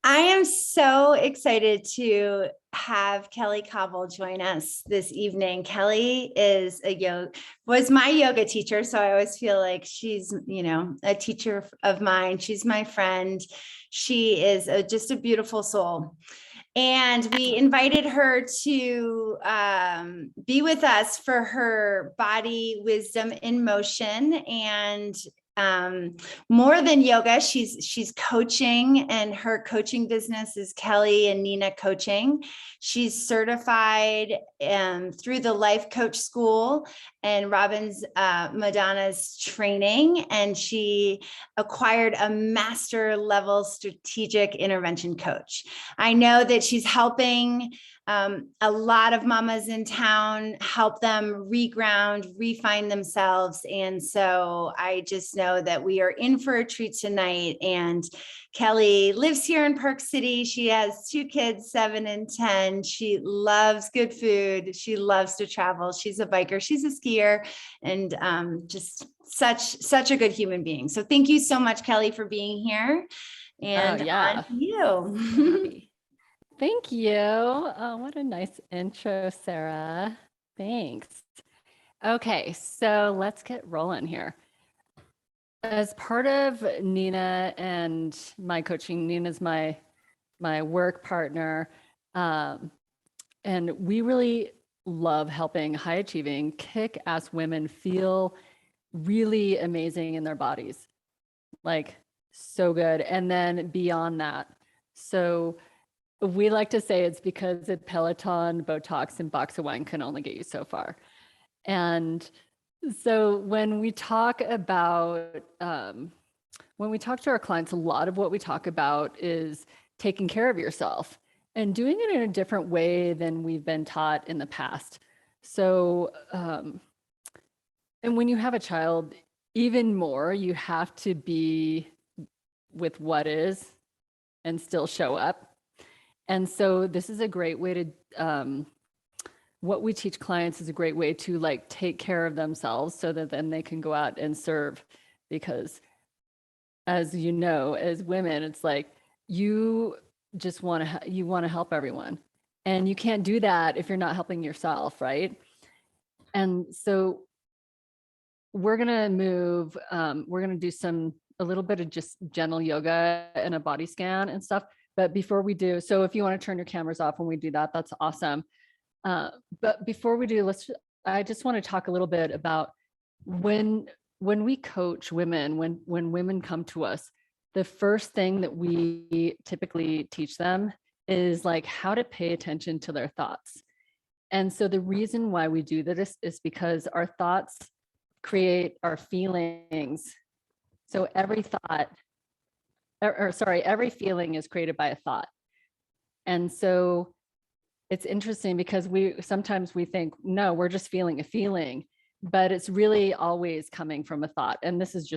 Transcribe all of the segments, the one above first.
I am so excited to have Kelle Cobble join us this evening. Kelle is was my yoga teacher, so I always feel like she's, a teacher of mine. She's my friend. She is just a beautiful soul. And we invited her to be with us for her Body Wisdom in Motion. And more than yoga, she's coaching, and her coaching business is Kelle and Nina Coaching. She's certified through the Life Coach School and Robbins-Madanes training, and she acquired a master level strategic intervention coach. I know that she's helping a lot of mamas in town, help them reground, refine themselves. And so I just know that we are in for a treat tonight. And Kelle lives here in Park City. She has 2 kids, 7 and 10. She loves good food. She loves to travel. She's a biker. She's a skier, and just such a good human being. So thank you so much, Kelle, for being here. And on to you. Thank you. Oh, what a nice intro, Sarah. Thanks. Okay, so let's get rolling here. As part of Nina and my coaching, Nina's my work partner, and we really love helping high achieving, kick-ass women feel really amazing in their bodies, like so good. And then beyond that, so we like to say it's because a Peloton, Botox, and box of wine can only get you so far. And so when we talk about, when we talk to our clients, a lot of what we talk about is taking care of yourself and doing it in a different way than we've been taught in the past. So, and when you have a child, even more, you have to be with what is and still show up. And so this is a great way to, what we teach clients is a great way to like take care of themselves so that then they can go out and serve. Because as you know, as women, it's like, you just want to help everyone. And you can't do that if you're not helping yourself, right? And so we're going to move, we're going to do a little bit of just gentle yoga and a body scan and stuff. But before we do, so if you want to turn your cameras off when we do that, that's awesome. But before we do, I just want to talk a little bit about when we coach women, when women come to us, the first thing that we typically teach them is like how to pay attention to their thoughts. And so the reason why we do this is because our thoughts create our feelings. So every thought, every feeling is created by a thought. And so it's interesting because sometimes we think, no, we're just feeling a feeling, but it's really always coming from a thought. And this is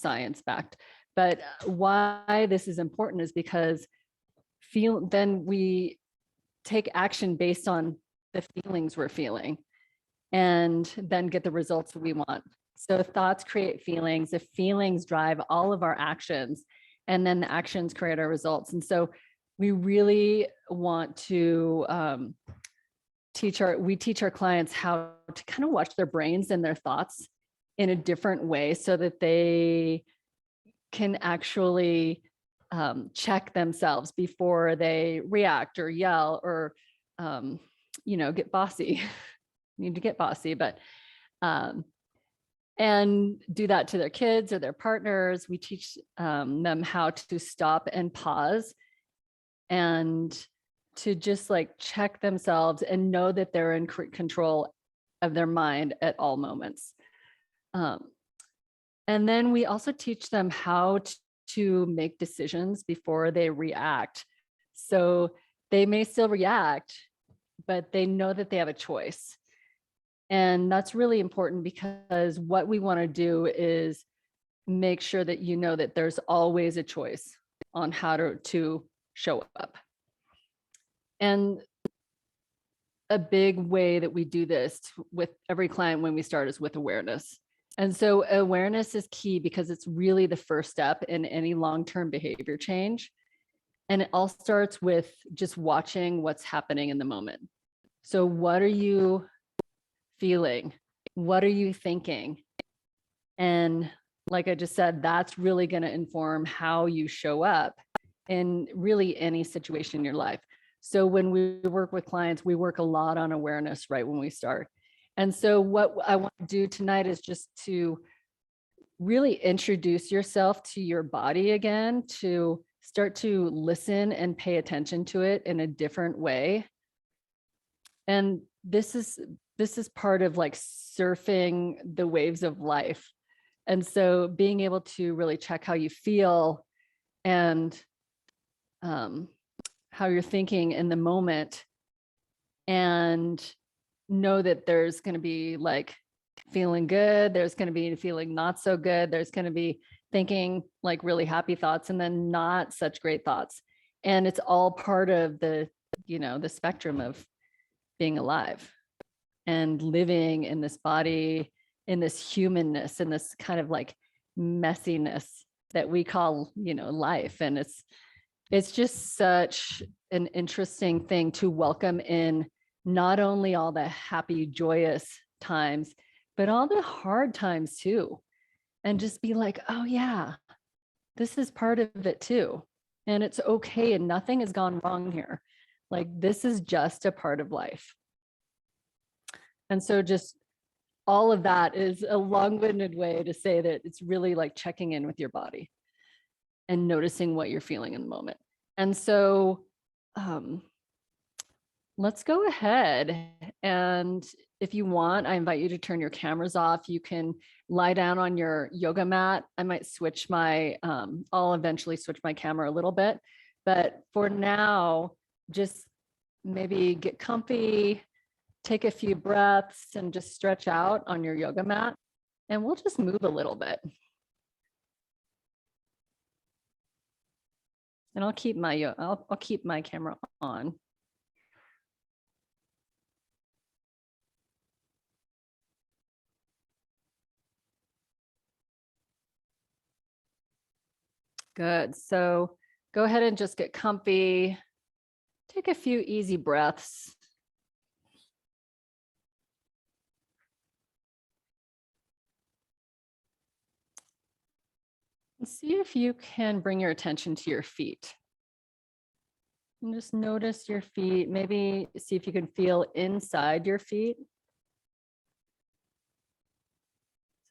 science backed. But why this is important is because then we take action based on the feelings we're feeling and then get the results we want. So thoughts create feelings. The feelings drive all of our actions, and then the actions create our results. And so we really want to teach our clients how to kind of watch their brains and their thoughts in a different way so that they can actually check themselves before they react or yell or, get bossy. Need to get bossy, but and do that to their kids or their partners. We teach them how to stop and pause and to just like check themselves and know that they're in control of their mind at all moments. And then we also teach them how to make decisions before they react. So they may still react, but they know that they have a choice. And that's really important because what we want to do is make sure that you know that there's always a choice on how to show up. And a big way that we do this with every client when we start is with awareness. And so awareness is key because it's really the first step in any long-term behavior change. And it all starts with just watching what's happening in the moment. So what are you feeling? What are you thinking? And like I just said, that's really going to inform how you show up in really any situation in your life. So when we work with clients, we work a lot on awareness right when we start. And so what I want to do tonight is just to really introduce yourself to your body again, to start to listen and pay attention to it in a different way. And this is part of like surfing the waves of life. And so being able to really check how you feel and how you're thinking in the moment, and know that there's going to be like feeling good, there's going to be feeling not so good, there's going to be thinking like really happy thoughts, and then not such great thoughts. And it's all part of the, you know, the spectrum of being alive and living in this body, in this humanness, in this kind of like messiness that we call, you know, life. And it's just such an interesting thing to welcome in, not only all the happy, joyous times, but all the hard times too. And just be like, oh yeah, this is part of it too. And it's okay. And nothing has gone wrong here. Like, this is just a part of life. And so just all of that is a long-winded way to say that it's really like checking in with your body and noticing what you're feeling in the moment. And so let's go ahead. And if you want, I invite you to turn your cameras off. You can lie down on your yoga mat. I might switch my, I'll eventually switch my camera a little bit. But for now, just maybe get comfy, take a few breaths, and just stretch out on your yoga mat. And we'll just move a little bit. And I'll keep my I'll keep my camera on. Good. So go ahead and just get comfy. Take a few easy breaths. And see if you can bring your attention to your feet. And just notice your feet. Maybe see if you can feel inside your feet.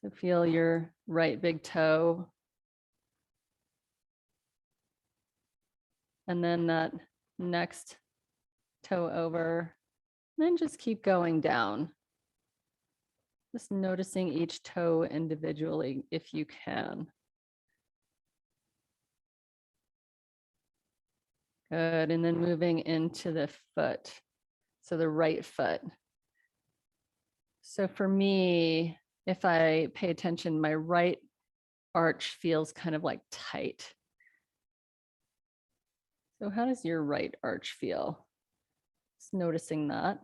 So feel your right big toe. And then that next toe over. And then just keep going down. Just noticing each toe individually if you can. Good. And then moving into the foot. So the right foot. So for me, if I pay attention, my right arch feels kind of like tight. So how does your right arch feel? Just noticing that.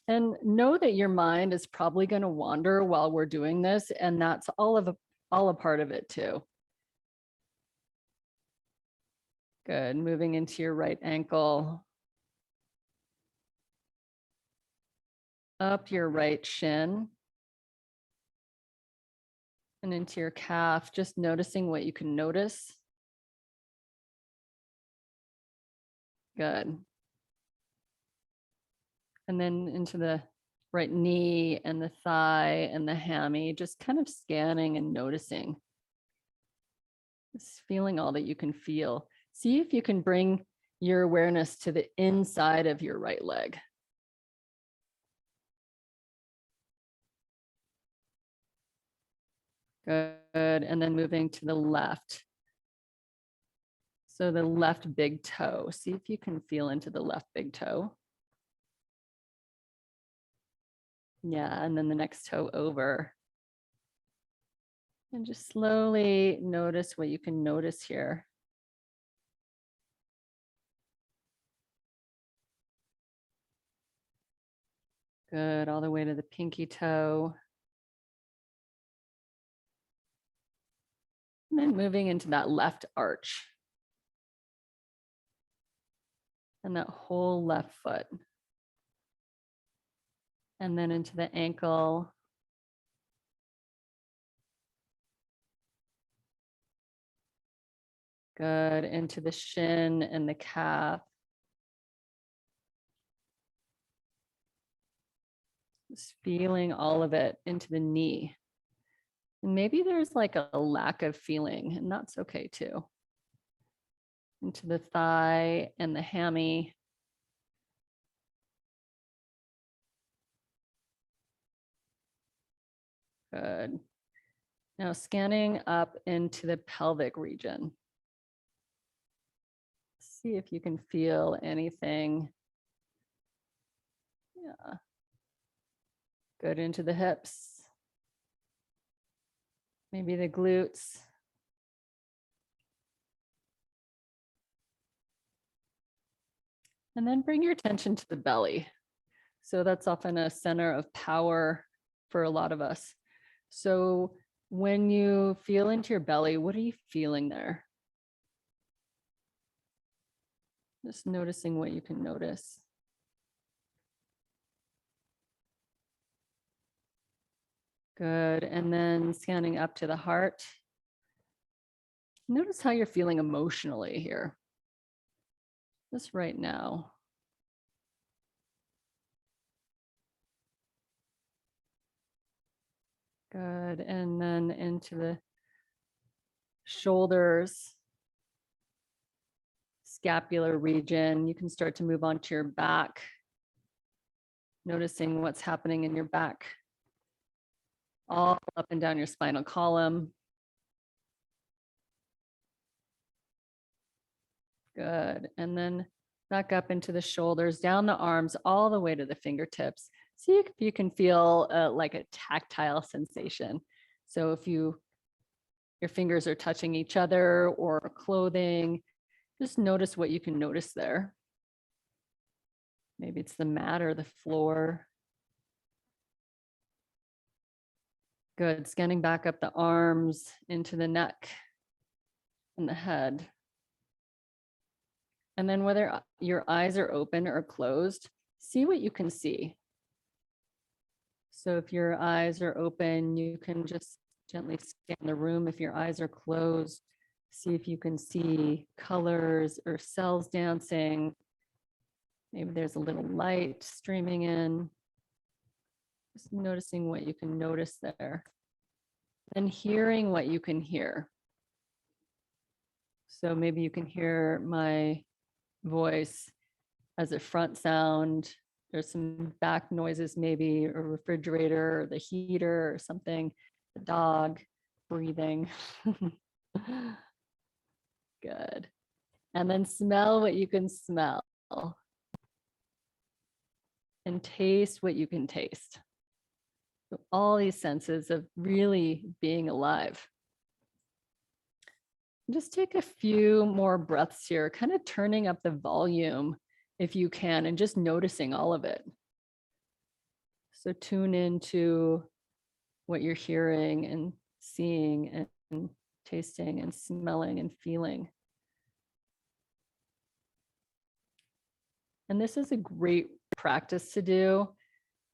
And know that your mind is probably going to wander while we're doing this, and that's all a part of it too. Good. Moving into your right ankle. Up your right shin. And into your calf, just noticing what you can notice. Good. And then into the right knee and the thigh and the hammy, just kind of scanning and noticing. Just feeling all that you can feel. See if you can bring your awareness to the inside of your right leg. Good. And then moving to the left. So the left big toe. See if you can feel into the left big toe. Yeah, and then the next toe over. And just slowly notice what you can notice here. Good, all the way to the pinky toe. And then moving into that left arch. And that whole left foot. And then into the ankle. Good, into the shin and the calf. Just feeling all of it into the knee. And maybe there's like a lack of feeling, and that's okay too. Into the thigh and the hammy. Good. Now scanning up into the pelvic region. See if you can feel anything. Yeah. Good, into the hips. Maybe the glutes. And then bring your attention to the belly. So that's often a center of power for a lot of us. So when you feel into your belly, what are you feeling there? Just noticing what you can notice. Good. And then scanning up to the heart. Notice how you're feeling emotionally here. Just right now. Good. And then into the shoulders, scapular region. You can start to move onto your back, noticing what's happening in your back, all up and down your spinal column. Good. And then back up into the shoulders, down the arms, all the way to the fingertips. See if you can feel like a tactile sensation. So if your fingers are touching each other or clothing, just notice what you can notice there. Maybe it's the mat or the floor. Good. Scanning back up the arms into the neck and the head. And then whether your eyes are open or closed, see what you can see. So if your eyes are open, you can just gently scan the room. If your eyes are closed, see if you can see colors or cells dancing. Maybe there's a little light streaming in. Just noticing what you can notice there. And hearing what you can hear. So maybe you can hear my voice as a front sound. There's some back noises, maybe a refrigerator or the heater or something, the dog breathing. Good. And then smell what you can smell and taste what you can taste. So all these senses of really being alive. Just take a few more breaths here, kind of turning up the volume if you can, and just noticing all of it. So tune into what you're hearing and seeing and tasting and smelling and feeling. And this is a great practice to do.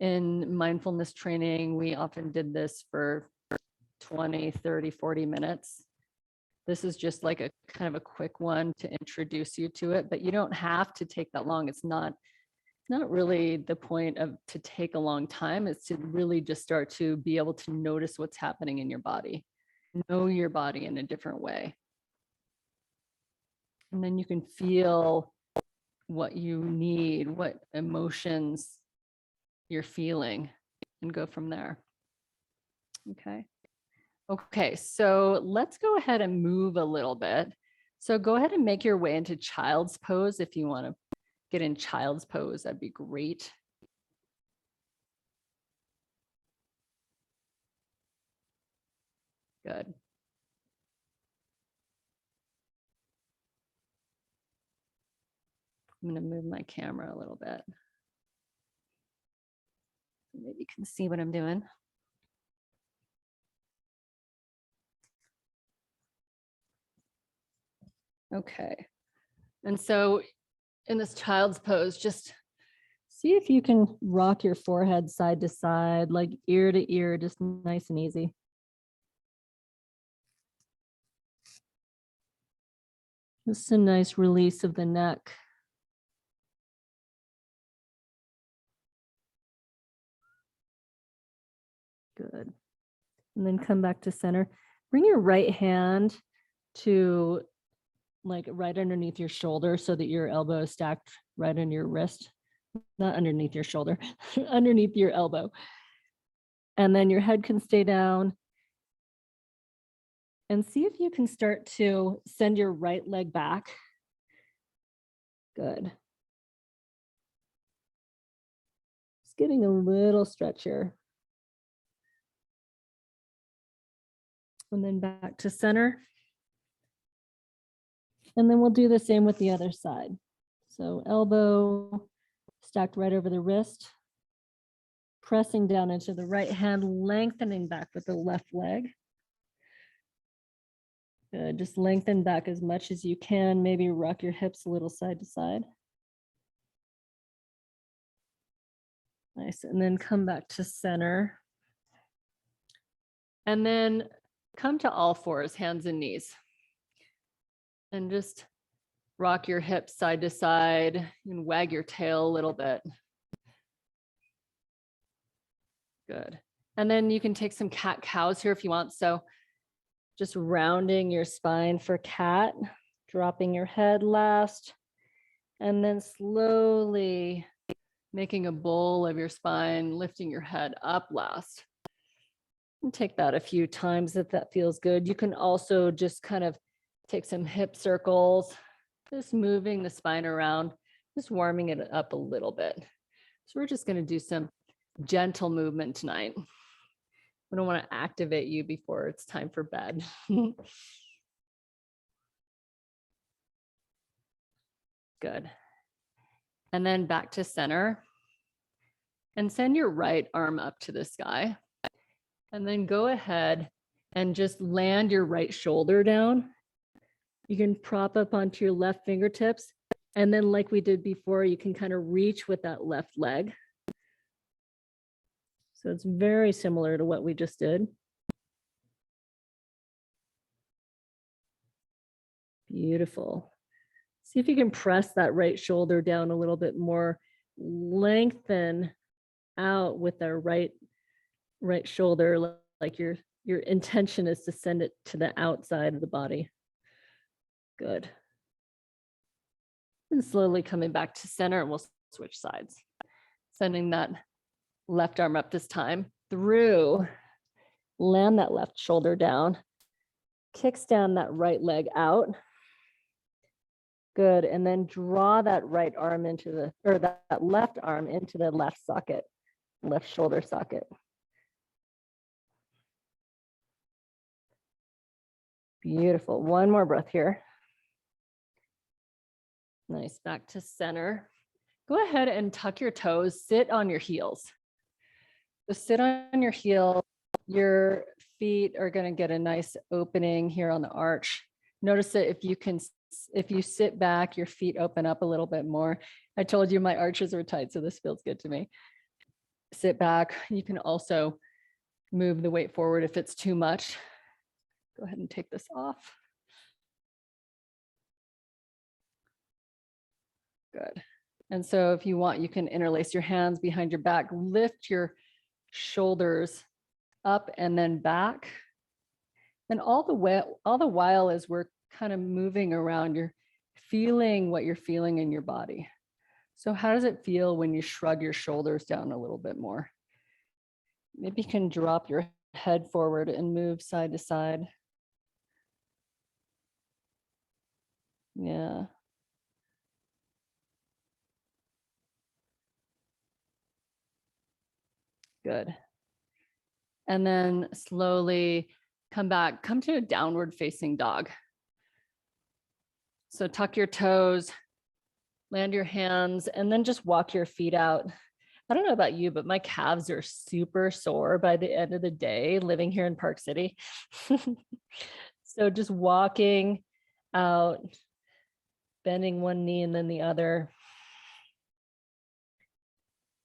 In mindfulness training, we often did this for 20, 30, 40 minutes. This is just like a kind of a quick one to introduce you to it, but you don't have to take that long. It's not really the point of to take a long time. It's to really just start to be able to notice what's happening in your body, know your body in a different way. And then you can feel what you need, what emotions you're feeling, and go from there. Okay. Okay, so let's go ahead and move a little bit. So go ahead and make your way into child's pose. If you want to get in child's pose, that'd be great. Good. I'm going to move my camera a little bit. Maybe you can see what I'm doing. Okay. And so in this child's pose, just see if you can rock your forehead side to side, like ear to ear, just nice and easy. Just a nice release of the neck. Good. And then come back to center. Bring your right hand to like right underneath your shoulder so that your elbow is stacked right on your wrist, not underneath your shoulder, underneath your elbow. And then your head can stay down. And see if you can start to send your right leg back. Good. Just getting a little stretch here. And then back to center. And then we'll do the same with the other side. So elbow stacked right over the wrist, pressing down into the right hand, lengthening back with the left leg. Good. Just lengthen back as much as you can. Maybe rock your hips a little side to side. Nice. And then come back to center. And then come to all fours, hands and knees. And just rock your hips side to side and wag your tail a little bit. Good. And then you can take some cat cows here if you want. So just rounding your spine for cat, dropping your head last, and then slowly making a bowl of your spine, lifting your head up last. And take that a few times if that feels good. You can also just kind of take some hip circles, just moving the spine around, just warming it up a little bit. So we're just going to do some gentle movement tonight. We don't want to activate you before it's time for bed. Good. And then back to center. And send your right arm up to the sky. And then go ahead and just land your right shoulder down. You can prop up onto your left fingertips. And then like we did before, you can kind of reach with that left leg. So it's very similar to what we just did. Beautiful. See if you can press that right shoulder down a little bit more. Lengthen out with our right shoulder, like your intention is to send it to the outside of the body. Good. And slowly coming back to center, and we'll switch sides. Sending that left arm up this time through, land that left shoulder down, kicks down that right leg out. Good. And then draw that right arm into the, or that left arm into the left socket, left shoulder socket. Beautiful. One more breath here. Nice. Back to center. Go ahead and tuck your toes, sit on your heels. So sit on your heel. Your feet are going to get a nice opening here on the arch. Notice that if you sit back, your feet open up a little bit more. I told you my arches were tight, so this feels good to me. Sit back. You can also move the weight forward if it's too much. Go ahead and take this off. Good. And so if you want, you can interlace your hands behind your back, lift your shoulders up and then back. And all the while as we're kind of moving around, you're feeling what you're feeling in your body. So how does it feel when you shrug your shoulders down a little bit more? Maybe you can drop your head forward and move side to side. Yeah. Good. And then slowly come back, come to a downward facing dog. So tuck your toes, land your hands, and then just walk your feet out. I don't know about you, but my calves are super sore by the end of the day living here in Park City. So just walking out, bending one knee and then the other.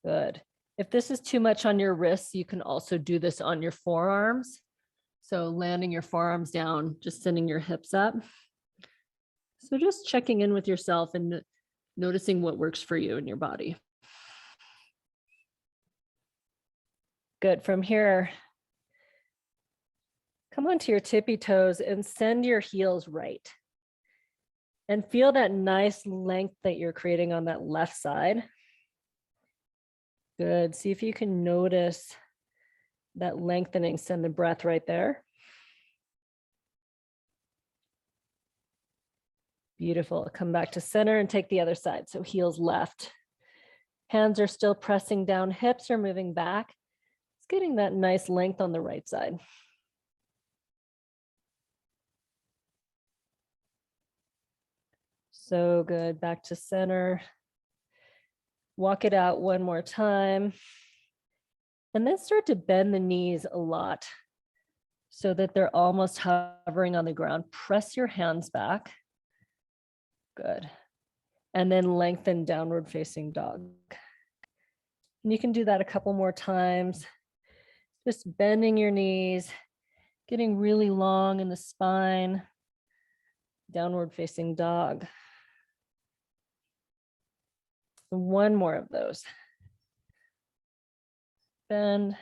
Good. If this is too much on your wrists, you can also do this on your forearms. So landing your forearms down, just sending your hips up. So just checking in with yourself and noticing what works for you in your body. Good. From here, come onto your tippy toes and send your heels right. And feel that nice length that you're creating on that left side. Good. See if you can notice that lengthening. Send the breath right there. Beautiful. Come back to center and take the other side. So heels left. Hands are still pressing down. Hips are moving back. It's getting that nice length on the right side. So good. Back to center. Walk it out one more time. And then start to bend the knees a lot so that they're almost hovering on the ground. Press your hands back. Good. And then lengthen downward facing dog. And you can do that a couple more times. Just bending your knees, getting really long in the spine. Downward facing dog. One more of those. Bend.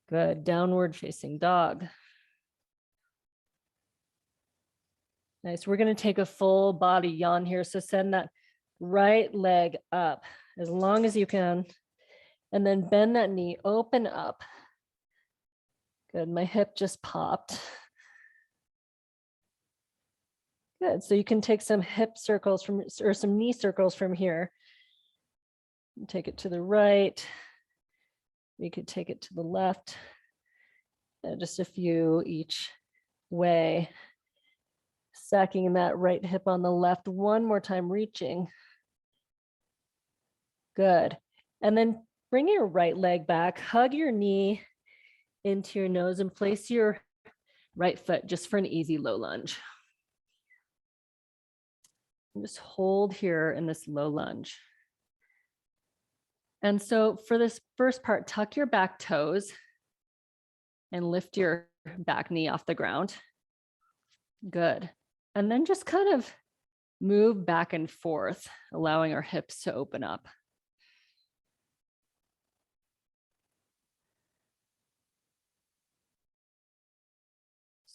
Good. Downward facing dog. Nice. We're going to take a full body yawn here. So send that right leg up as long as you can. And then bend that knee, open up. Good. My hip just popped. Good. So you can take some hip circles from, or some knee circles from here. Take it to the right. We could take it to the left. Just a few each way. Stacking that right hip on the left. One more time, reaching. Good. And then bring your right leg back. Hug your knee into your nose and place your right foot just for an easy low lunge. And just hold here in this low lunge. And so for this first part, tuck your back toes and lift your back knee off the ground. Good. And then just kind of move back and forth, allowing our hips to open up.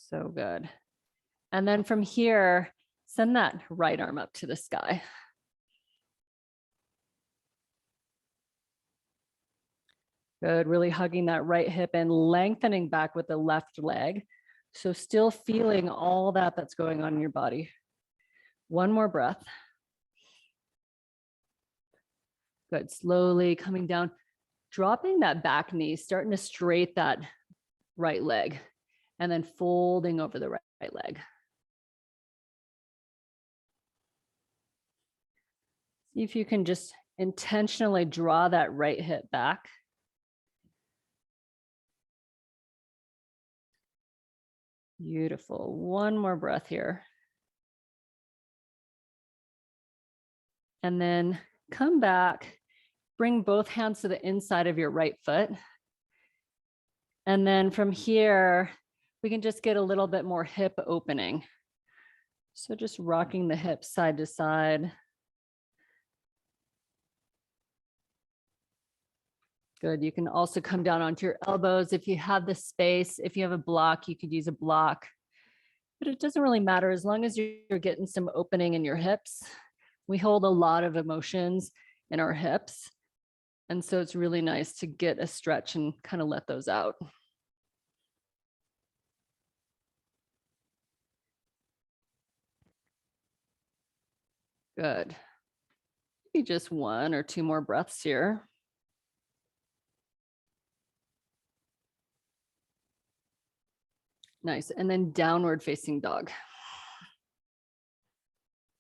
So good. And then from here, send that right arm up to the sky. Good, really hugging that right hip and lengthening back with the left leg. So still feeling all that that's going on in your body. One more breath. Good, slowly coming down, dropping that back knee, starting to straight that right leg, and then folding over the right leg. See if you can just intentionally draw that right hip back. Beautiful. One more breath here. And then come back, bring both hands to the inside of your right foot. And then from here, we can just get a little bit more hip opening. So just rocking the hips side to side. Good. You can also come down onto your elbows if you have the space. If you have a block, you could use a block. But it doesn't really matter as long as you're getting some opening in your hips. We hold a lot of emotions in our hips. And so it's really nice to get a stretch and kind of let those out. Good. Maybe just one or two more breaths here. Nice. And then downward facing dog.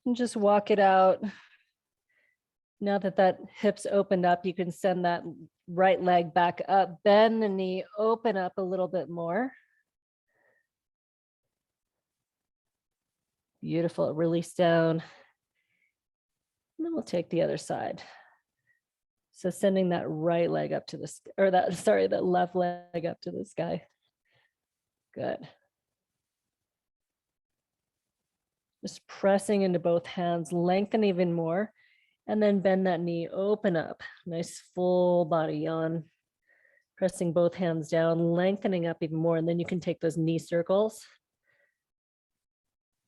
And just walk it out. Now that that hip's opened up, you can send that right leg back up, bend the knee, open up a little bit more. Beautiful. Release down. And then we'll take the other side. So sending that right leg up to the, or that, sorry, that left leg up to the sky. Good. Just pressing into both hands, lengthen even more, and then bend that knee, open up. Nice full body yawn. Pressing both hands down, lengthening up even more, and then you can take those knee circles.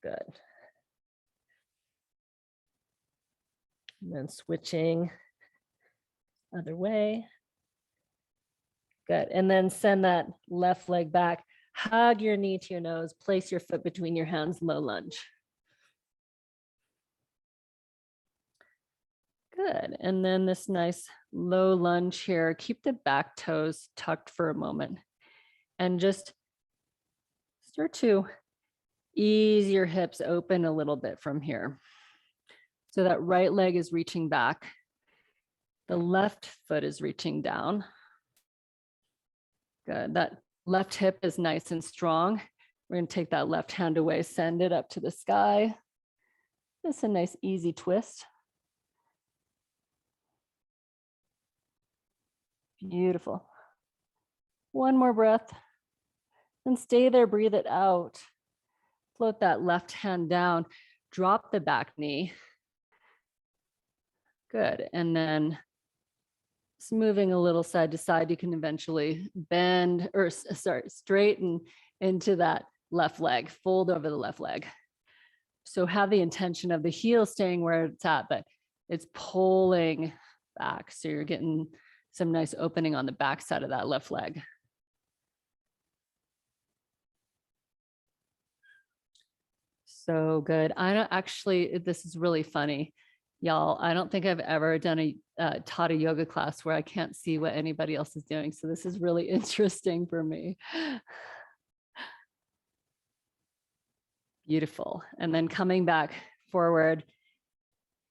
Good. And then switching other way. Good. And then send that left leg back. Hug your knee to your nose. Place your foot between your hands, low lunge. Good. And then this nice low lunge here. Keep the back toes tucked for a moment. And just start to ease your hips open a little bit from here. So that right leg is reaching back. The left foot is reaching down. Good. That left hip is nice and strong. We're going to take that left hand away, send it up to the sky. Just a nice easy twist. Beautiful. One more breath. And stay there, breathe it out. Float that left hand down. Drop the back knee. Good. And then just moving a little side to side, you can eventually bend, or sorry, straighten into that left leg, fold over the left leg. So have the intention of the heel staying where it's at, but it's pulling back. So you're getting some nice opening on the back side of that left leg. So good. I don't actually, this is really funny. Y'all, I don't think I've ever done taught a yoga class where I can't see what anybody else is doing. So this is really interesting for me. Beautiful. And then coming back forward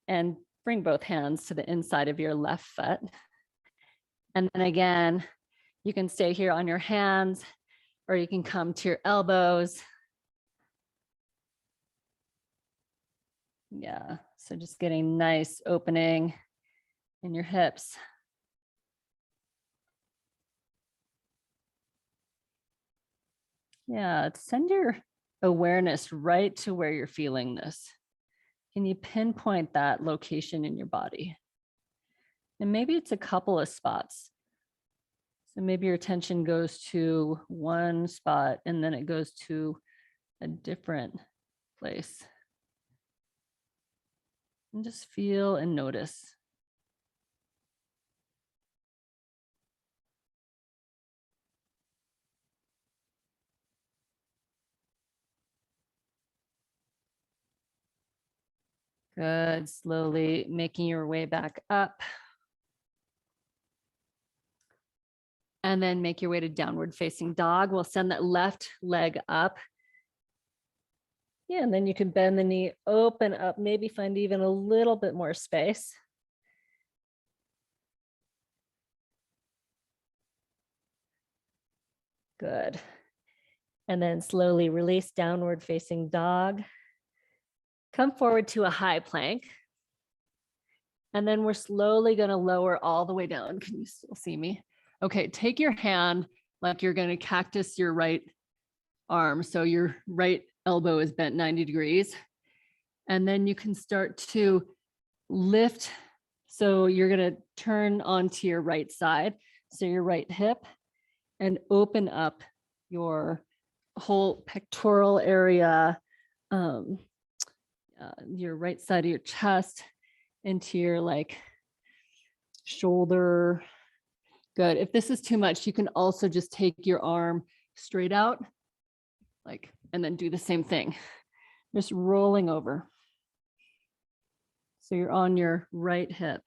and bring both hands to the inside of your left foot. And then again, you can stay here on your hands, or you can come to your elbows. Yeah, so just getting nice opening in your hips. Yeah, send your awareness right to where you're feeling this. Can you pinpoint that location in your body? And maybe it's a couple of spots. So maybe your attention goes to one spot and then it goes to a different place. And just feel and notice. Good. Slowly making your way back up. And then make your way to downward facing dog. We'll send that left leg up. Yeah, and then you can bend the knee, open up, maybe find even a little bit more space. Good. And then slowly release, downward facing dog. Come forward to a high plank. And then we're slowly going to lower all the way down. Can you still see me? Okay, take your hand like you're going to cactus your right arm. So your right elbow is bent 90 degrees. And then you can start to lift. So you're going to turn onto your right side. So your right hip, and open up your whole pectoral area, your right side of your chest into your like shoulder. Good. If this is too much, you can also just take your arm straight out, like, and then do the same thing. Just rolling over. So you're on your right hip.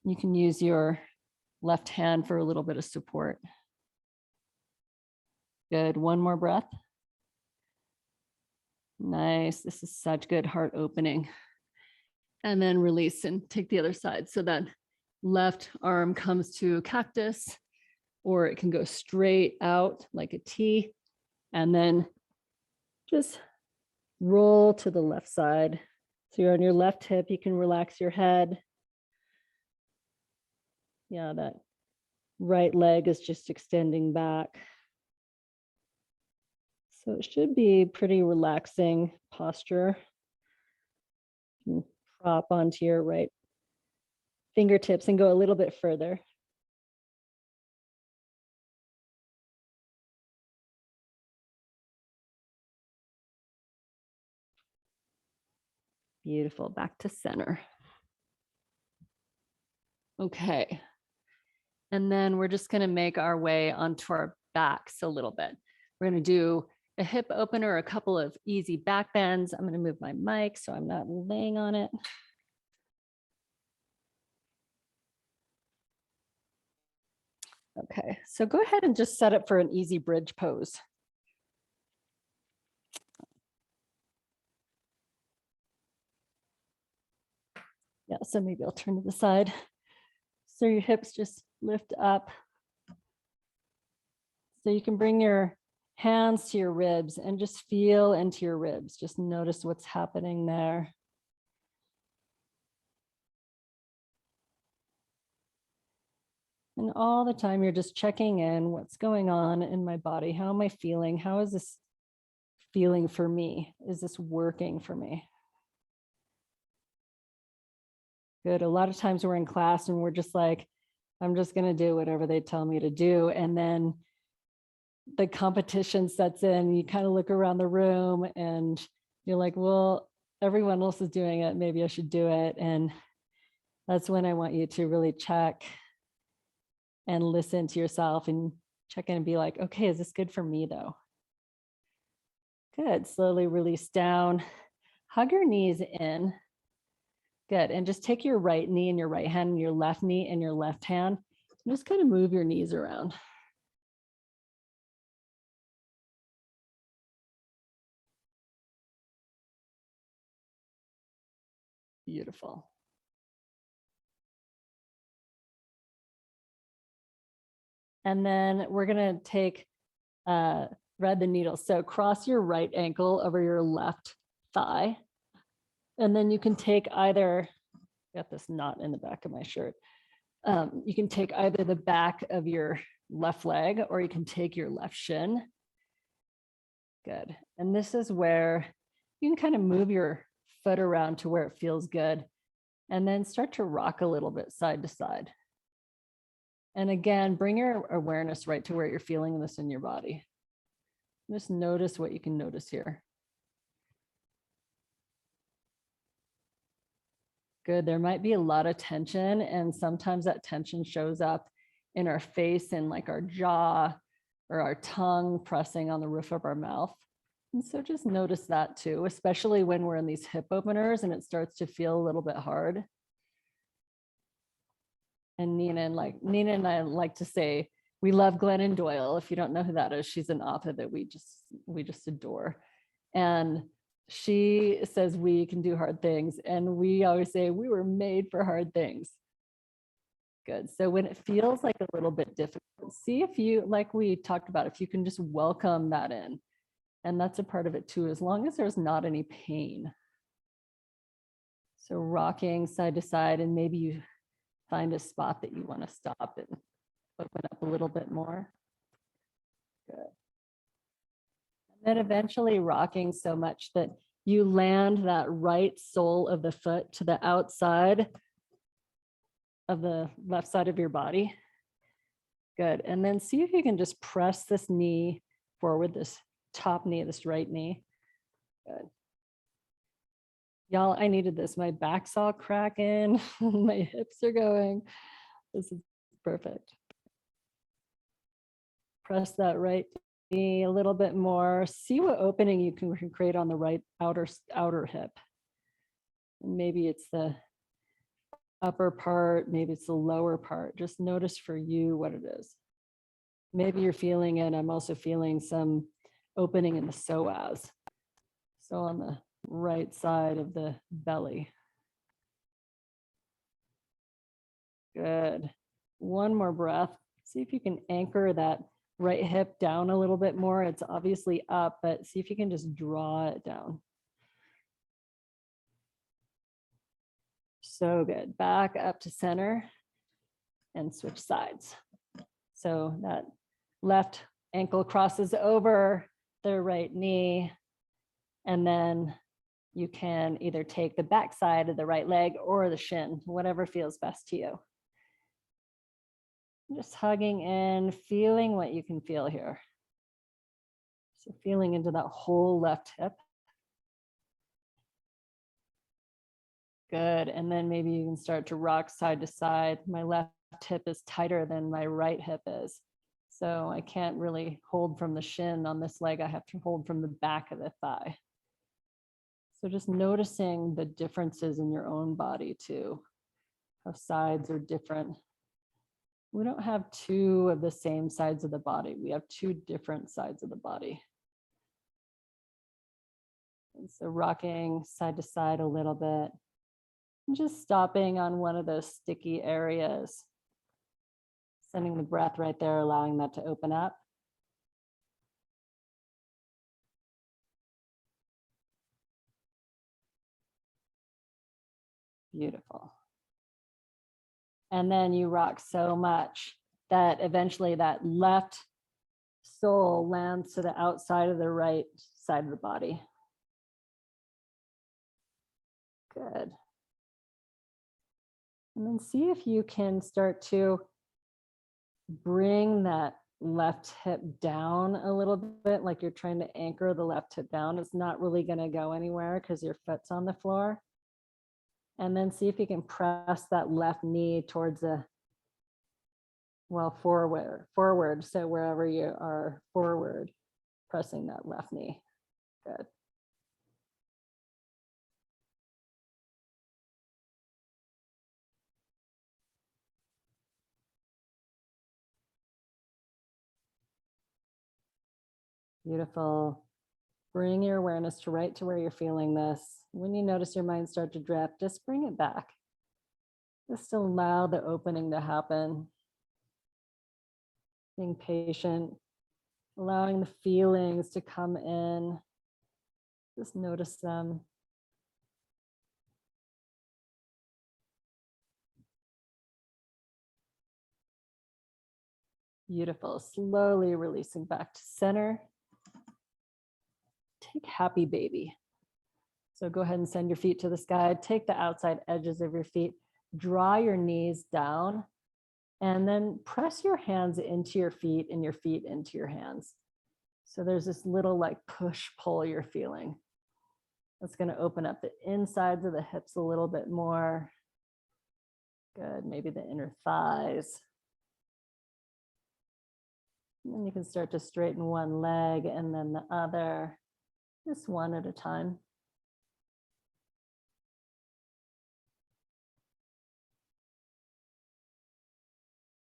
You can use your left hand for a little bit of support. Good. One more breath. Nice. This is such good heart opening. And then release and take the other side. So that left arm comes to a cactus, or it can go straight out like a T. And then just roll to the left side. So you're on your left hip, you can relax your head. Yeah, that right leg is just extending back. So it should be pretty relaxing posture. You can prop onto your right fingertips and go a little bit further. Beautiful, back to center. Okay. And then we're just gonna make our way onto our backs a little bit. We're gonna do a hip opener, a couple of easy back bends. I'm gonna move my mic so I'm not laying on it. Okay, so go ahead and just set up for an easy bridge pose. Yeah, so maybe I'll turn to the side. So your hips just lift up. So you can bring your hands to your ribs and just feel into your ribs. Just notice what's happening there. And all the time you're just checking in, what's going on in my body? How am I feeling? How is this feeling for me? Is this working for me? Good. A lot of times we're in class and we're just like, I'm just going to do whatever they tell me to do. And then the competition sets in. You kind of look around the room and you're like, well, everyone else is doing it. Maybe I should do it. And that's when I want you to really check and listen to yourself and check in and be like, okay, is this good for me though? Good. Slowly release down. Hug your knees in. Good. And just take your right knee in your right hand and your left knee in your left hand. And just kind of move your knees around. Beautiful. And then we're going to take, thread the needle. So cross your right ankle over your left thigh. And then you can take either, got this knot in the back of my shirt. You can take either the back of your left leg or you can take your left shin. Good. And this is where you can kind of move your foot around to where it feels good. And then start to rock a little bit side to side. And again, bring your awareness right to where you're feeling this in your body. Just notice what you can notice here. Good. There might be a lot of tension, and sometimes that tension shows up in our face and like our jaw or our tongue pressing on the roof of our mouth. And so just notice that too, especially when we're in these hip openers and it starts to feel a little bit hard. And Nina and I like to say, we love Glennon Doyle. If you don't know who that is, she's an author that we just adore. And she says we can do hard things. And we always say we were made for hard things. Good. So when it feels like a little bit difficult, see if you, like we talked about, if you can just welcome that in. And that's a part of it too, as long as there's not any pain. So rocking side to side, and maybe you find a spot that you want to stop and open up a little bit more. Good. And then eventually rocking so much that you land that right sole of the foot to the outside of the left side of your body. Good. And then see if you can just press this knee forward, this top knee, this right knee. Good. Y'all, I needed this. My back's all cracking. My hips are going. This is perfect. Press that right knee a little bit more. See what opening you can create on the right outer hip. And maybe it's the upper part, maybe it's the lower part. Just notice for you what it is. Maybe you're feeling it. I'm also feeling some opening in the psoas. So on the right side of the belly. Good. One more breath. See if you can anchor that right hip down a little bit more. It's obviously up, but see if you can just draw it down. So good. Back up to center and switch sides. So that left ankle crosses over the right knee, and then you can either take the back side of the right leg or the shin, whatever feels best to you. Just hugging in, feeling what you can feel here. So feeling into that whole left hip. Good. And then maybe you can start to rock side to side. My left hip is tighter than my right hip is. So I can't really hold from the shin on this leg. I have to hold from the back of the thigh. So just noticing the differences in your own body too, how sides are different. We don't have two of the same sides of the body. We have two different sides of the body. And so rocking side to side a little bit, and just stopping on one of those sticky areas. Sending the breath right there, allowing that to open up. Beautiful. And then you rock so much that eventually that left sole lands to the outside of the right side of the body. Good. And then see if you can start to bring that left hip down a little bit, like you're trying to anchor the left hip down. It's not really going to go anywhere because your foot's on the floor. And then see if you can press that left knee towards the, well, forward. So wherever you are forward, pressing that left knee. Good. Beautiful. Bring your awareness to right to where you're feeling this. When you notice your mind start to drift, just bring it back. Just allow the opening to happen. Being patient, allowing the feelings to come in. Just notice them. Beautiful. Slowly releasing back to center. Take happy baby. So go ahead and send your feet to the sky. Take the outside edges of your feet. Draw your knees down. And then press your hands into your feet and your feet into your hands. So there's this little like push pull you're feeling. That's going to open up the insides of the hips a little bit more. Good. Maybe the inner thighs. And then you can start to straighten one leg and then the other, just one at a time.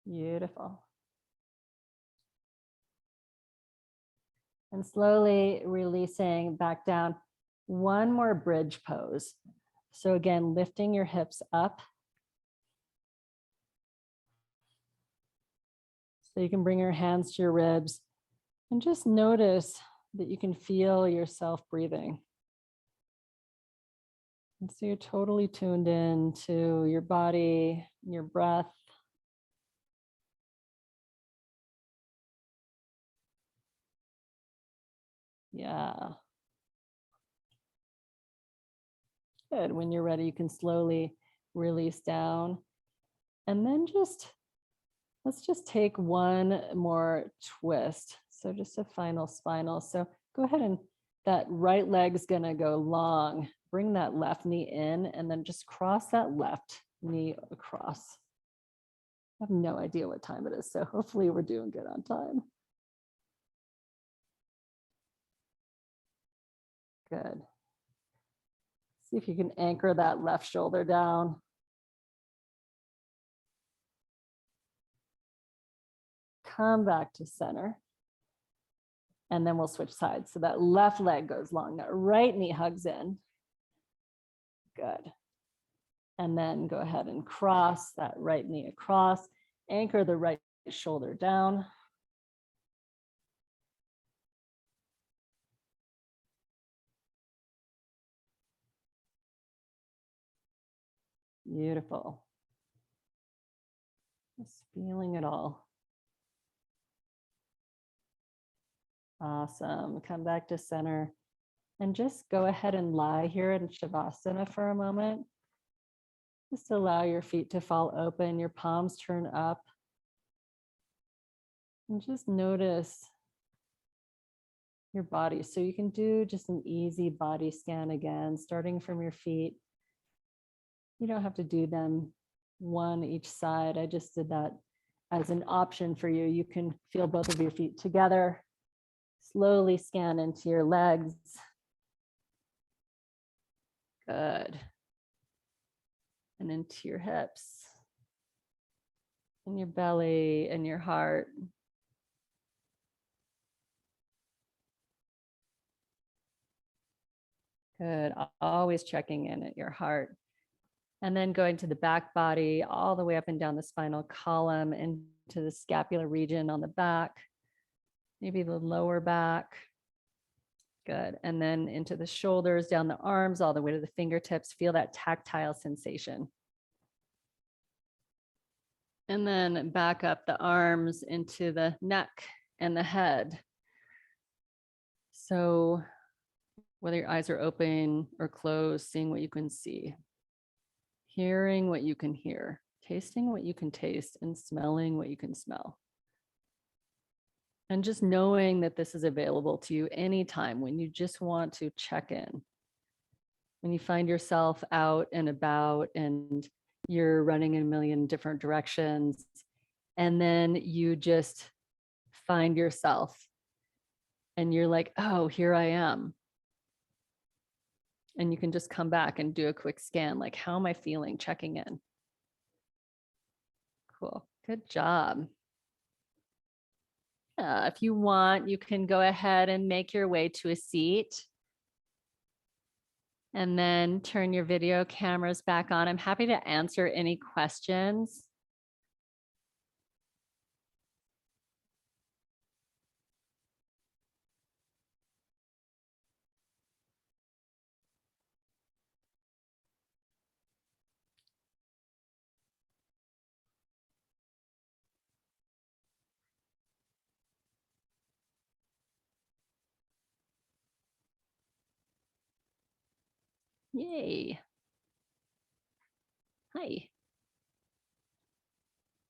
Beautiful. And slowly releasing back down. One more bridge pose. So again, lifting your hips up. So you can bring your hands to your ribs and just notice that you can feel yourself breathing. And so you're totally tuned in to your body, your breath. Yeah. Good. When you're ready, you can slowly release down. And then let's just take one more twist. So just a final spinal. So go ahead and that right leg's gonna go long. Bring that left knee in and then just cross that left knee across. I have no idea what time it is, so hopefully we're doing good on time. Good. See if you can anchor that left shoulder down. Come back to center. And then we'll switch sides. So that left leg goes long, that right knee hugs in. Good. And then go ahead and cross that right knee across. Anchor the right shoulder down. Beautiful. Just feeling it all. Awesome. Come back to center and just go ahead and lie here in Shavasana for a moment. Just allow your feet to fall open, your palms turn up. And just notice your body. So you can do just an easy body scan again, starting from your feet. You don't have to do them one each side. I just did that as an option for you. You can feel both of your feet together. Slowly scan into your legs. Good. And into your hips, and your belly, and your heart. Good. Always checking in at your heart. And then going to the back body, all the way up and down the spinal column into the scapular region on the back, maybe the lower back. Good. And then into the shoulders, down the arms, all the way to the fingertips. Feel that tactile sensation. And then back up the arms into the neck and the head. So whether your eyes are open or closed, seeing what you can see, hearing what you can hear, tasting what you can taste, and smelling what you can smell. And just knowing that this is available to you anytime when you just want to check in. When you find yourself out and about and you're running in a million different directions, and then you just find yourself and you're like, oh, here I am. And you can just come back and do a quick scan, like, how am I feeling? Checking in. Cool. Good job. If you want, you can go ahead and make your way to a seat. And then turn your video cameras back on. I'm happy to answer any questions. Yay. Hi.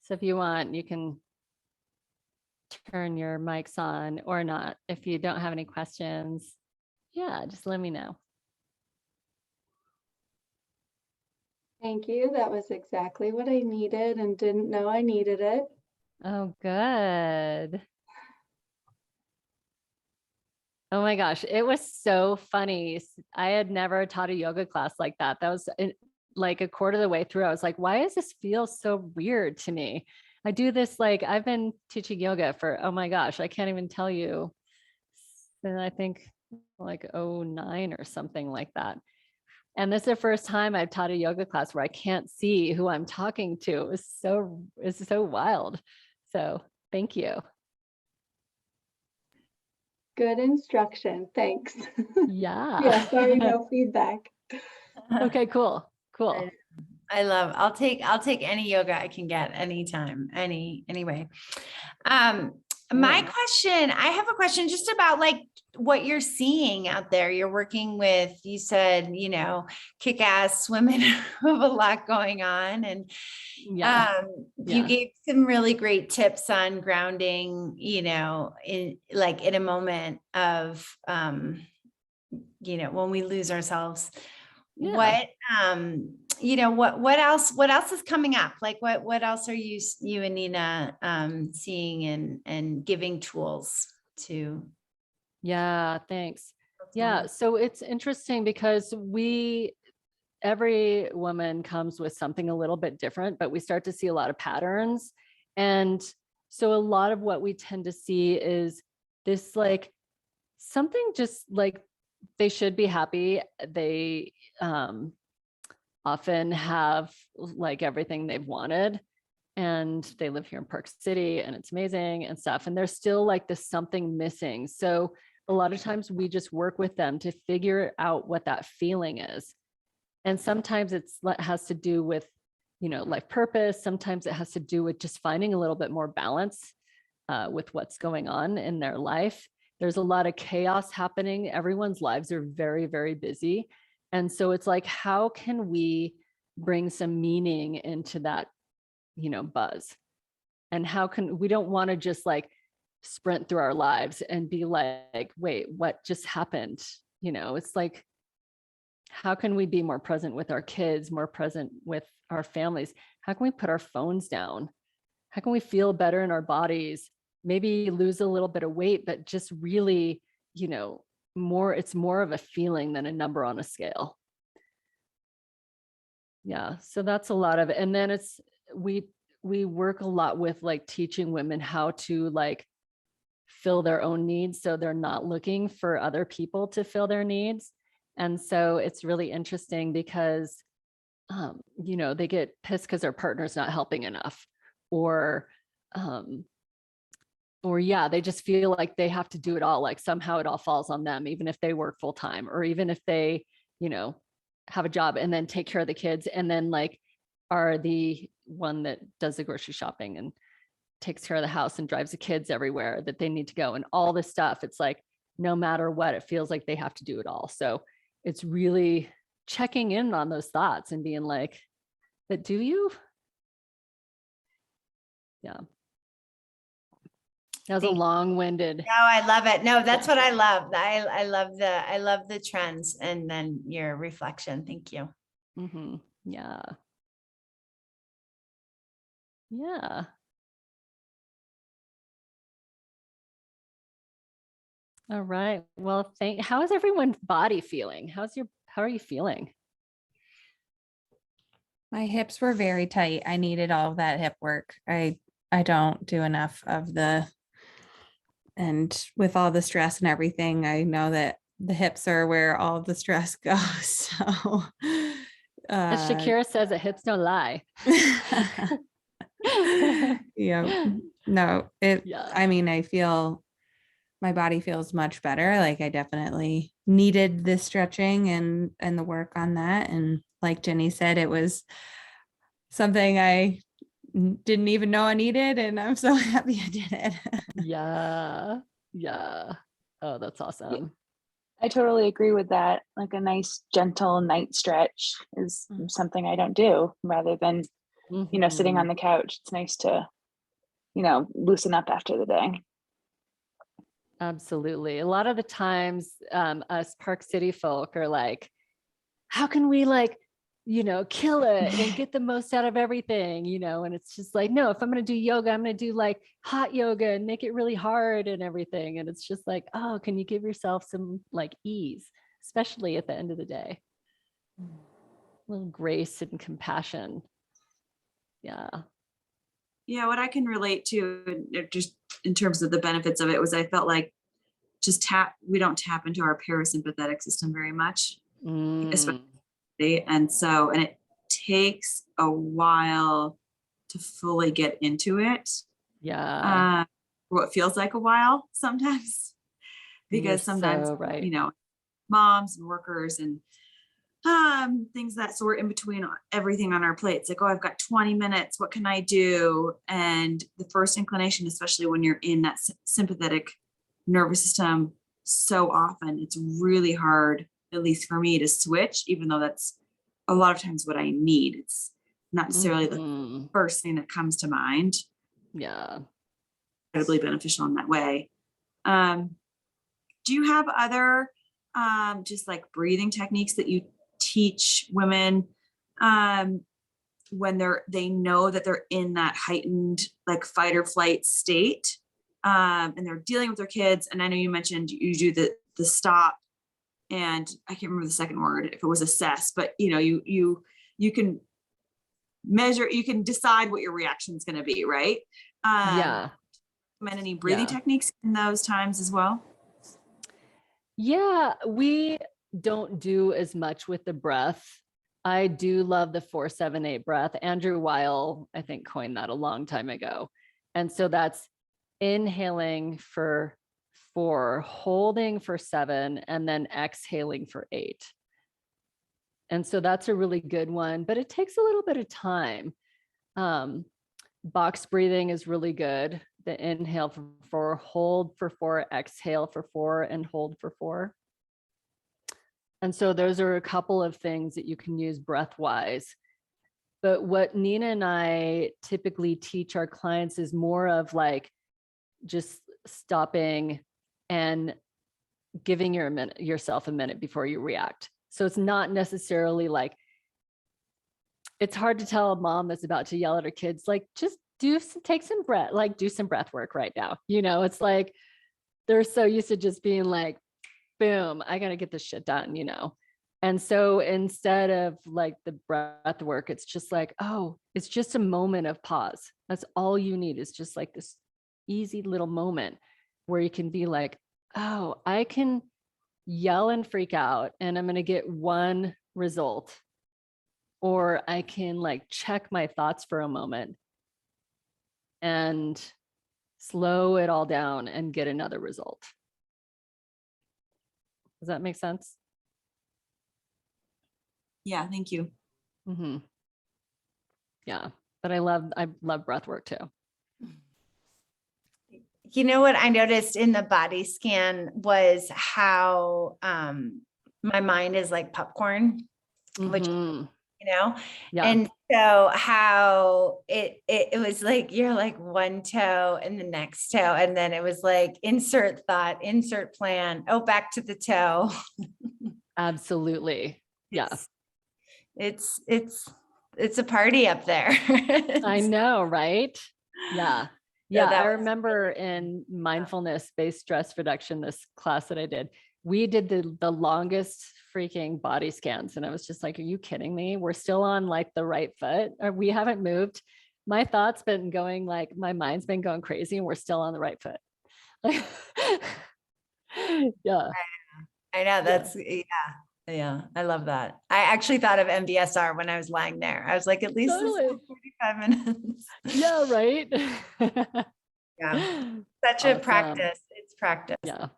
So if you want, you can turn your mics on or not. If you don't have any questions, yeah, just let me know. Thank you. That was exactly what I needed and didn't know I needed it. Oh, good. Oh my gosh, it was so funny. I had never taught a yoga class like that. That was like a quarter of the way through. I was like, why does this feel so weird to me? I do this, like, I've been teaching yoga for, oh my gosh, I can't even tell you. And I think like 09 or something like that. And this is the first time I've taught a yoga class where I can't see who I'm talking to. It's so wild. So thank you. Good instruction. Thanks. Yeah. Yeah, sorry, no feedback. Okay, cool. I'll take any yoga I can get anytime, anyway. My question, I have a question just about like what you're seeing out there. You're working with, you said, kick-ass women who have a lot going on. And you gave some really great tips on grounding, in a moment of, when we lose ourselves. What else is coming up? Like what else are you and Nina seeing and giving tools to? Yeah, thanks. Yeah, so it's interesting because every woman comes with something a little bit different, but we start to see a lot of patterns. And so a lot of what we tend to see is this, like, something just like they should be happy. They often have like everything they've wanted, and they live here in Park City and it's amazing and stuff. And there's still like this something missing. So a lot of times we just work with them to figure out what that feeling is. And sometimes has to do with, life purpose. Sometimes it has to do with just finding a little bit more balance with what's going on in their life. There's a lot of chaos happening. Everyone's lives are very, very busy. And so it's like, how can we bring some meaning into that, buzz? And we don't want to just like sprint through our lives and be like, wait, what just happened? It's like, how can we be more present with our kids, more present with our families? How can we put our phones down? How can we feel better in our bodies? Maybe lose a little bit of weight, but just really, it's more of a feeling than a number on a scale. Yeah. So that's a lot of it. And then we work a lot with like teaching women how to like fill their own needs. So they're not looking for other people to fill their needs. And so it's really interesting because, they get pissed because their partner's not helping enough, or they just feel like they have to do it all. Like somehow it all falls on them, even if they work full time, or even if they, have a job and then take care of the kids, and then like are the one that does the grocery shopping and takes care of the house and drives the kids everywhere that they need to go and all this stuff. It's like, no matter what, it feels like they have to do it all. So it's really checking in on those thoughts and being like, but do you? Yeah. That was a long-winded. No, I love it. No, that's what I love. I love the trends and then your reflection. Thank you. Mm-hmm. Yeah. Yeah. All right. Well, how is everyone's body feeling? How are you feeling? My hips were very tight. I needed all of that hip work. I don't do enough of and with all the stress and everything, I know that the hips are where all the stress goes. So As Shakira says, it hips don't lie. yeah. No, Yeah. I mean, I feel my body feels much better. Like I definitely needed this stretching and the work on that. And like Jenny said, it was something I didn't even know I needed. And I'm so happy I did it. Yeah. Yeah. Oh, that's awesome. I totally agree with that. Like a nice gentle night stretch is something I don't do, rather than, sitting on the couch. It's nice to, loosen up after the day. Absolutely. A lot of the times, us Park City folk are like, how can we like, kill it and get the most out of everything, and it's just like, no, if I'm going to do yoga, I'm going to do like hot yoga and make it really hard and everything. And it's just like, oh, can you give yourself some like ease, especially at the end of the day? A little grace and compassion. Yeah. Yeah, what I can relate to just in terms of the benefits of it was I felt like we don't tap into our parasympathetic system very much. Especially, and it takes a while to fully get into it. Yeah. What feels like a while sometimes, because sometimes, moms and workers and things that sort in between everything on our plates, like, oh, I've got 20 minutes. What can I do? And the first inclination, especially when you're in that sympathetic nervous system, so often it's really hard, at least for me, to switch, even though that's a lot of times what I need. It's not necessarily the first thing that comes to mind. Yeah. Incredibly beneficial in that way. Do you have other just like breathing techniques that you teach women when they know that they're in that heightened like fight or flight state, and they're dealing with their kids? And I know you mentioned you do the stop, and I can't remember the second word, if it was assess, but you can measure, you can decide what your reaction is going to be, right? Yeah. Any breathing techniques in those times as well? Yeah, we don't do as much with the breath. I do love the 4-7-8 breath. Andrew Weil, I think, coined that a long time ago. And so that's inhaling for 4, holding for 7, and then exhaling for 8. And so that's a really good one, but it takes a little bit of time. Box breathing is really good. The inhale for 4, hold for 4, exhale for 4, and hold for 4. And so those are a couple of things that you can use breath-wise. But what Nina and I typically teach our clients is more of like just stopping and giving yourself a minute before you react. So it's not necessarily like, it's hard to tell a mom that's about to yell at her kids, like, just take some breath, like do some breath work right now. You know, it's like, they're so used to just being like, boom, I got to get this shit done, you know? And so instead of like the breath work, it's just like, oh, it's just a moment of pause. That's all you need, is just like this easy little moment where you can be like, oh, I can yell and freak out and I'm going to get one result. Or I can like check my thoughts for a moment and slow it all down and get another result. Does that make sense? Yeah, thank you. Mm-hmm. Yeah, but I love breath work too. You know what I noticed in the body scan was how my mind is like popcorn, which, you know, Yeah. And so how it was like, you're like one toe and the next toe. And then it was like, insert thought, insert plan. Oh, back to the toe. Absolutely. Yeah. It's a party up there. I know, right? Yeah. So Yeah. that I was remember in mindfulness-based stress reduction, this class that I did, we did the longest freaking body scans. And I was just like, are you kidding me? We're still on like the right foot, or we haven't moved. My thoughts been going, like my mind's been going crazy and we're still on the right foot. Yeah. I know that's, yeah, I love that. I actually thought of MBSR when I was lying there. I was like, at least this is 45 minutes. Yeah, right. Yeah. Such a practice. It's practice. Yeah.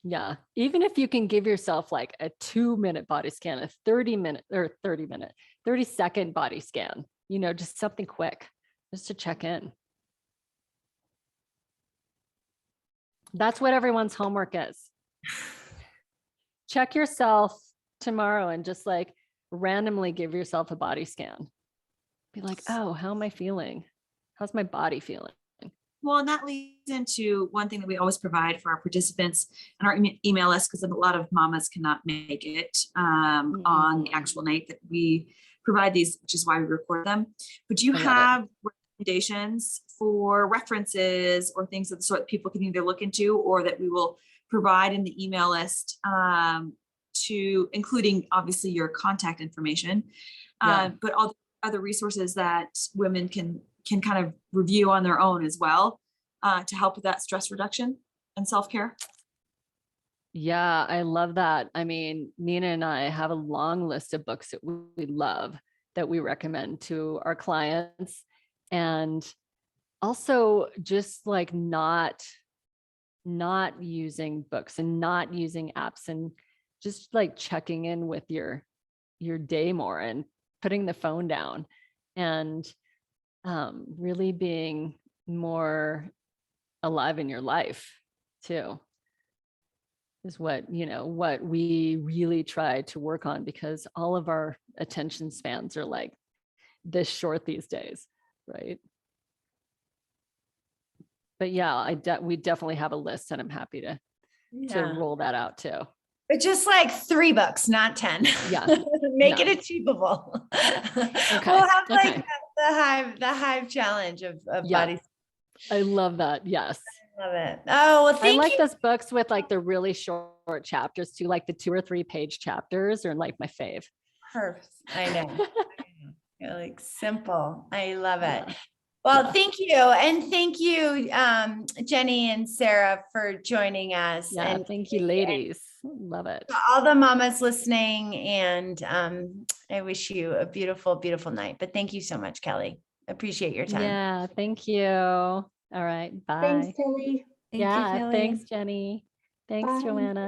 Yeah. Even if you can give yourself like a 2-minute body scan, a 30-second body scan, you know, just something quick, just to check in. That's what everyone's homework is. Check yourself tomorrow and just like randomly give yourself a body scan. Be like, oh, how am I feeling? How's my body feeling? Well, and that leads into one thing that we always provide for our participants and our email list, because a lot of mamas cannot make it on the actual night that we provide these, which is why we record them. But do you have recommendations for references or things of the sort that people can either look into or that we will provide in the email list, to including obviously your contact information, but all the other resources that women can kind of review on their own as well, to help with that stress reduction and self-care? Yeah, I love that. I mean, Nina and I have a long list of books that we love that we recommend to our clients. And also just like not using books and not using apps, and just like checking in with your day more and putting the phone down and really being more alive in your life too, is what we really try to work on, because all of our attention spans are like this short these days, right? But yeah, we definitely have a list, and I'm happy to roll that out too. But just like 3 books, not 10. Yeah. Make it achievable. Okay. We'll have like the Hive challenge of bodies. I love that. Yes. I love it. Oh, well, I like those books with like the really short chapters too, like the 2 or 3 page chapters are like my fave. Perfect. I know. You're like simple. I love it. Well, thank you. And thank you, Jenny and Sarah, for joining us. Yeah, and thank you, ladies. Love it. All the mamas listening. And I wish you a beautiful, beautiful night. But thank you so much, Kelly. Appreciate your time. Yeah, thank you. All right. Bye. Thanks, Kelly. Thank you, Kelly. Thanks, Jenny. Thanks, Bye. Joanna.